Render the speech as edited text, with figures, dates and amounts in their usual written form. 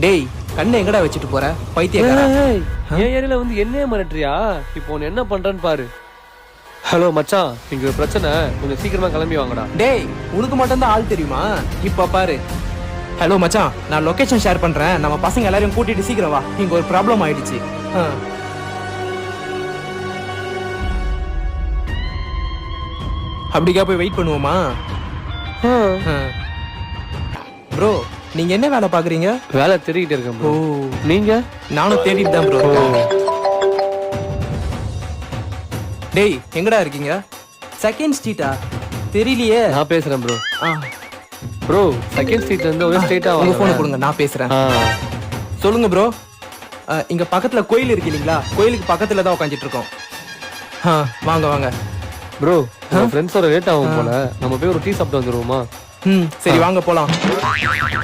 டேய் கண்ணை எங்கடா வச்சுட்டு போற பைத்தியக்காரா? என் ஏரியால வந்து என்னையே மிரட்டுறியா? இப்போ உன்னை என்ன பண்றேன்னு பாரு. ஹலோ மச்சான், இங்க ஒரு பிரச்சனை, கொஞ்சம் சீக்கிரமா கிளம்பி வாங்கடா. டேய் உனக்கு மட்டும் தான் ஆள் தெரியுமா? இப்ப பாரு. ஹலோ மச்சான், நான் லொகேஷன் ஷேர் பண்றேன், நம்ம பசங்க எல்லாரையும் கூட்டிட்டு சீக்கிரம் வா, இங்க ஒரு ப்ராப்ளம் ஆயிடுச்சு. அப்படிக்கா போய் வெயிட் பண்ணுவோமா? ப்ரோ நீங்க என்ன வேலை பாக்குறீங்க? வேலை தேடிக்கிட்டு இருக்கேன் ஓ ப்ரோ. நீங்க? நானும் தேடிட்டு தான் ப்ரோ இருக்கேன். டேய் எங்கடா இருக்கீங்க? செகண்ட் ஸ்ட்ரீட்டா? தெரியலையே. நான் பேசுறேன் ப்ரோ. ப்ரோ செகண்ட் ஸ்ட்ரீட்ல இருந்து ஒரே ஸ்ட்ரைட்டா உங்க வாங்க. போன் கொடுங்க, நான் பேசுறேன். சொல்லுங்க ப்ரோ. இங்க பக்கத்துல கோயில் இருக்கு இல்லீங்களா? கோயிலுக்கு பக்கத்துல தான் உட்காந்துட்டு இருக்கோம். வாங்க வாங்க. ப்ரோ ஃப்ரெண்ட்ஸோட லேட் ஆகும் போல, நம்ம போய் ஒரு டீ சாப்பிட்டு வந்துருவோமா? சரி வாங்க போலாம்.